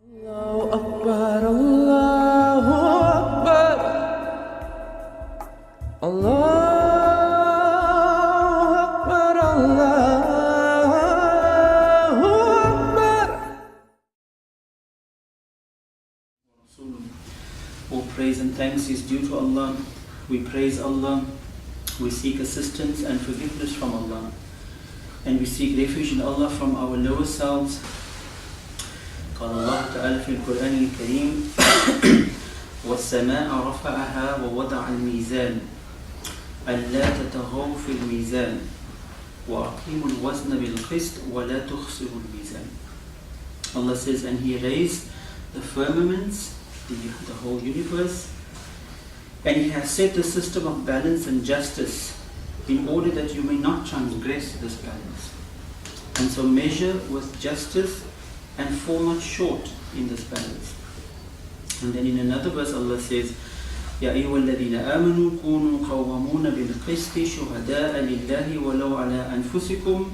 Allahu Akbar, Allahu Akbar, Allahu Akbar, Allahu Akbar. All praise and thanks is due to Allah. We praise Allah, we seek assistance and forgiveness from Allah, and we seek refuge in Allah from our lower selves. قال الله تعالى في القرآن الكريم والسماء رفعها ووضع الميزان ألا تطغوا في الميزان وأقيموا الوزن بالقسط ولا تخسروا الميزان. Allah says, and He raised the firmaments, the whole universe, and He has set the system of balance and justice in order that you may not transgress this balance. And so measure with justice and fall not short in this balance. And then in another verse Allah says, يَا أَيُّهَا الَّذِينَ آمَنُوا كُونُوا قَوَّامُونَ بِالْقِسْطِ شُهَدَاءَ لِلَّهِ وَلَوْ عَلَىٰ أَنفُسِكُمْ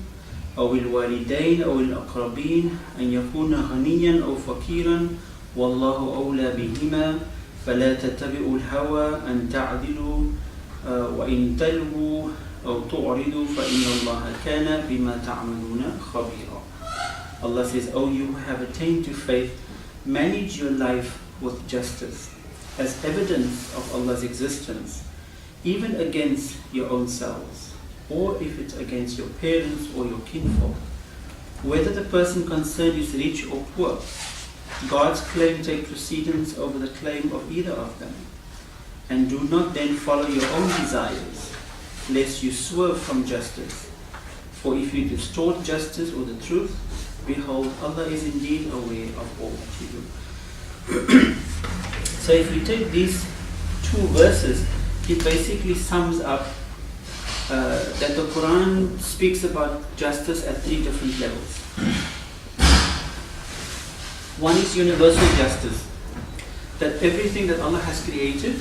أَوِ الْوَالِدَيْنِ أَوِ الْأَقْرَبِينَ أَنْ يَكُونَ غَنِيًّا أَوْ فَقِيرًا وَاللَّهُ أَوْلَى بِهِمَا فَلَا تَتَّبِعُوا الْهَوَىٰ أَنْ تَعْدِلُوا وَإِنْ تَلْوُوا أَوْ تُعْرِضُوا فَإِنَّ اللَّهَ كَانَ بِمَا تَعْمَلُونَ خَبِيرًا. Allah says, O you who have attained to faith, manage your life with justice as evidence of Allah's existence, even against your own selves, or if it's against your parents or your kinfolk. Whether the person concerned is rich or poor, God's claim take precedence over the claim of either of them. And do not then follow your own desires, lest you swerve from justice. For if you distort justice or the truth, behold, Allah is indeed aware of all that you do. So if we take these two verses, it basically sums up that the Quran speaks about justice at three different levels. One is universal justice, that everything that Allah has created,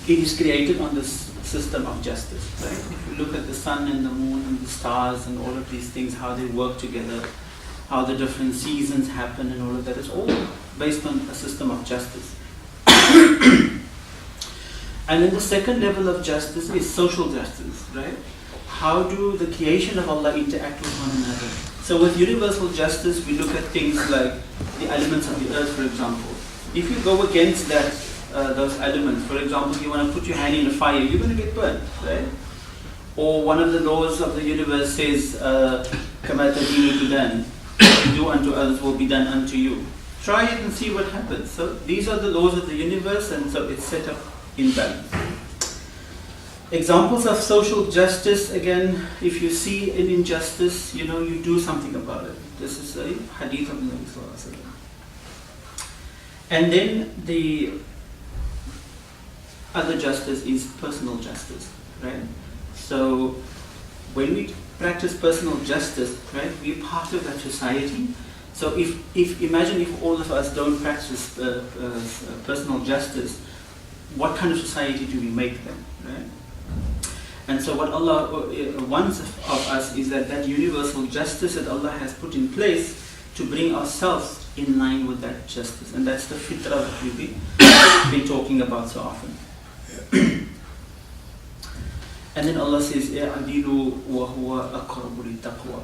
it is created on this system of justice, right? If you look at the sun and the moon and the stars and all of these things, how they work together, how the different seasons happen and all of that, it's all based on a system of justice. And then the second level of justice is social justice, right? How do the creation of Allah interact with one another? So with universal justice, we look at things like the elements of the earth, for example. If you go against that, those elements, for example, you want to put your hand in a fire, you're going to get burnt, right? Or one of the laws of the universe says, كَمَا تَدِينُ تُدَانُ, what you do unto others will be done unto you. Try it and see what happens. So these are the laws of the universe, and so it's set up in balance. Examples of social justice, again, if you see an injustice, you do something about it. This is a hadith of the Nabi Sallallahu Alaihi Wasallam. And then the other justice is personal justice, right? So when we practice personal justice, right, we're part of that society. So imagine if all of us don't practice personal justice, what kind of society do we make then, right? And so what Allah wants of us is that universal justice that Allah has put in place to bring ourselves in line with that justice. And that's the fitrah that we've been talking about so often. And then Allah says, "I'dilu wa huwa aqrabu lit-taqwa."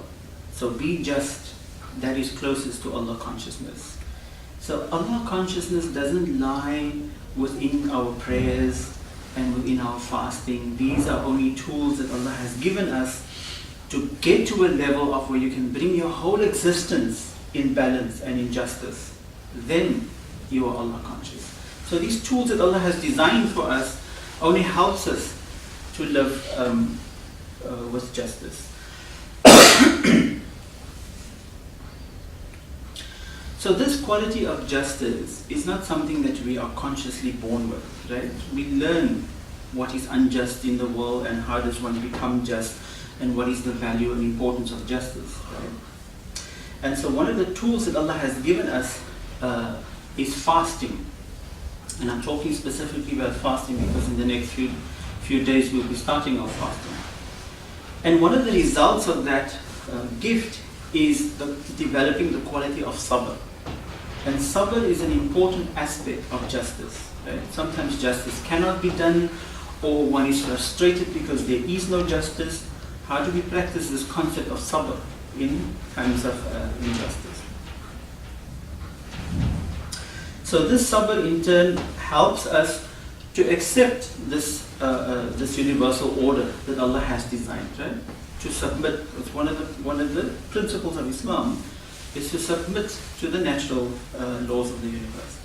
So be just, that is closest to Allah consciousness. So Allah consciousness doesn't lie within our prayers and within our fasting. These are only tools that Allah has given us to get to a level of where you can bring your whole existence in balance and in justice. Then you are Allah conscious. So these tools that Allah has designed for us only helps us to live with justice. So this quality of justice is not something that we are consciously born with, right? We learn what is unjust in the world and how does one become just and what is the value and importance of justice, right? And so one of the tools that Allah has given us is fasting. And I'm talking specifically about fasting because in the next few days we'll be starting our fasting. And one of the results of that gift is developing the quality of sabr. And sabr is an important aspect of justice. Right? Sometimes justice cannot be done, or one is frustrated because there is no justice. How do we practice this concept of sabr in times of injustice? So this sabr in turn helps us to accept this this universal order that Allah has designed, right? To submit. It's one of the principles of Islam is to submit to the natural laws of the universe.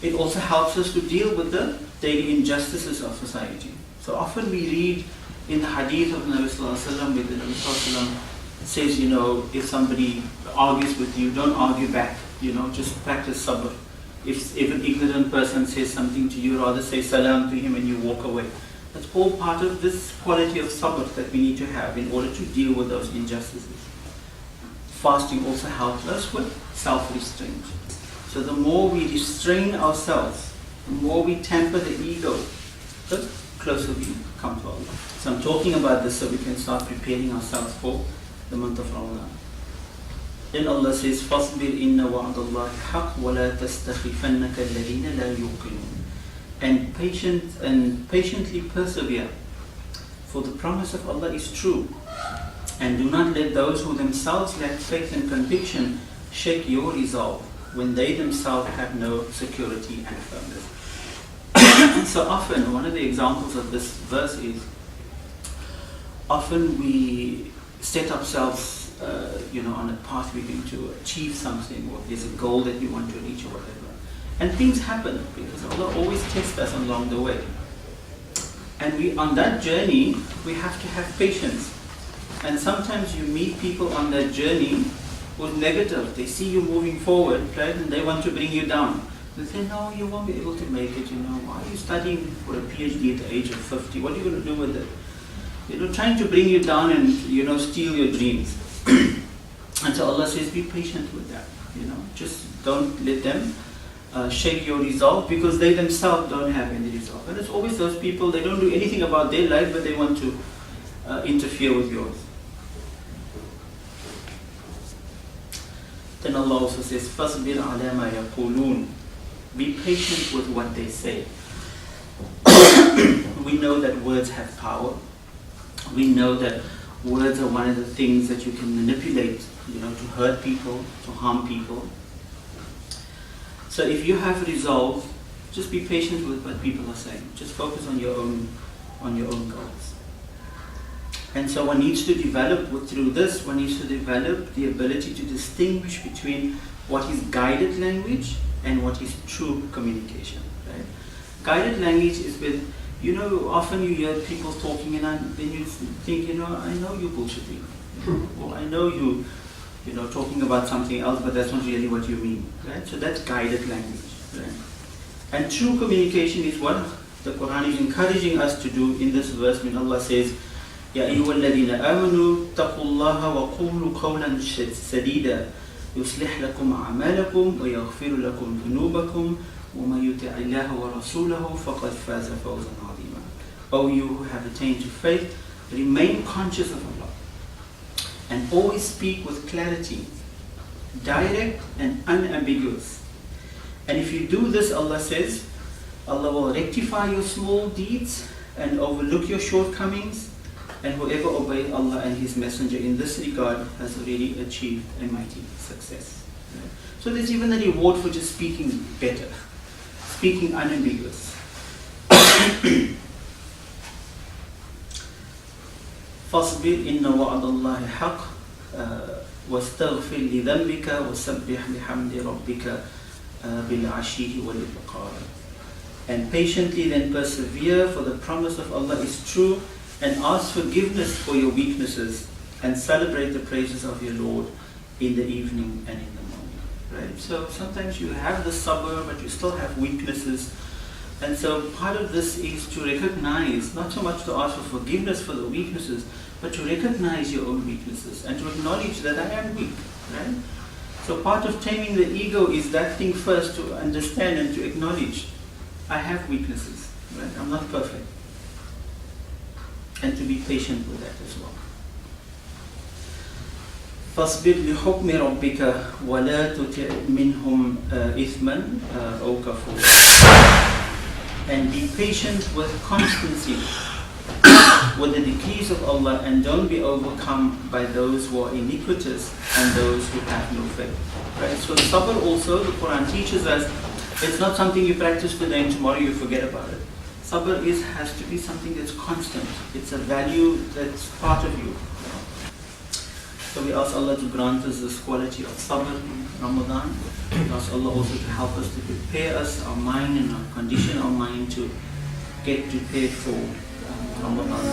It also helps us to deal with the daily injustices of society. So often we read in the hadith of the Nabi Sallallahu Alaihi Wasallam, where the Nabi Sallallahu Alaihi Wasallam says, you know, if somebody argues with you, don't argue back, you know, just practice sabr. If an ignorant person says something to you, rather say salam to him and you walk away. That's all part of this quality of sabr that we need to have in order to deal with those injustices. Fasting also helps us with self-restraint. So the more we restrain ourselves, the more we temper the ego, the closer we come to Allah. So I'm talking about this so we can start preparing ourselves for the month of Ramadan. Then Allah says, فَاصْبِرْ إِنَّ وَعْدَ اللَّهِ حَقٌّ وَلَا تَسْتَخِفَنَّكَ الَّذِينَ لَا يُوقِنُونَ. And patiently persevere, for the promise of Allah is true. And do not let those who themselves lack faith and conviction shake your resolve when they themselves have no security and firmness. And so often, one of the examples of this verse is, often we set ourselves on a path we're going to achieve something, or there's a goal that we want to reach or whatever. And things happen because Allah always tests us along the way. And on that journey, we have to have patience. And sometimes you meet people on that journey who's negative. They see you moving forward, right? And they want to bring you down. They say, no, you won't be able to make it, Why are you studying for a PhD at the age of 50? What are you going to do with it? Trying to bring you down and, steal your dreams. And so Allah says, be patient with that. Just don't let them shake your resolve, because they themselves don't have any resolve. And it's always those people, they don't do anything about their life, but they want to interfere with yours. Then Allah also says, فَاصْبِرْ عَلَى مَا يَقُولُونَ. Be patient with what they say. We know that words have power. We know that words are one of the things that you can manipulate, to hurt people, to harm people. So if you have resolve, just be patient with what people are saying. Just focus on your own goals. And so one needs to develop, through this, one needs to develop the ability to distinguish between what is guided language and what is true communication. Right? Guided language is with, often you hear people talking and then you think, I know you're bullshitting. Or I know you, talking about something else, but that's not really what you mean. Right? So that's guided language. Right? And true communication is what the Quran is encouraging us to do in this verse when Allah says, يا أيها الذين آمنوا اتقوا الله وقولوا قولا سديدا يصلح لكم أعمالكم ويغفر لكم ذنوبكم ومن يطع الله ورسوله فقد فاز فوزا عظيما. O you who have attained to faith, remain conscious of Allah and always speak with clarity, direct and unambiguous. And if you do this, Allah says, Allah will rectify your small deeds and overlook your shortcomings. And whoever obeys Allah and His Messenger in this regard has already achieved a mighty success. Right? So there's even a reward for just speaking better, speaking unambiguous. فَاصْبِرْ إِنَّ وَعْدَ اللَّهِ حَقٌّ وَاسْتَغْفِرْ لِذَنْبِكَ وَسَبِّحْ بِحَمْدِ رَبِّكَ بِالْعَشِيِّ وَالْإِبْكَارِ. And patiently then persevere, for the promise of Allah is true, and ask forgiveness for your weaknesses, and celebrate the praises of your Lord in the evening and in the morning. Right? So sometimes you have the sabr, but you still have weaknesses. And so part of this is to recognize, not so much to ask for forgiveness for the weaknesses, but to recognize your own weaknesses and to acknowledge that I am weak. Right? So part of taming the ego is that thing first, to understand and to acknowledge I have weaknesses. Right? I'm not perfect. And to be patient with that as well. فاصبر لحكم ربك ولا تطع منهم إثما أو كفورا. And be patient with constancy with the decrees of Allah, and don't be overcome by those who are iniquitous and those who have no faith. Right? So sabr also, the Quran teaches us, it's not something you practice today and tomorrow you forget about it. Sabr has to be something that's constant. It's a value that's part of you. So we ask Allah to grant us this quality of sabr in Ramadan. We ask Allah also to help us to prepare us, our mind and our condition our mind to get prepared for Ramadan.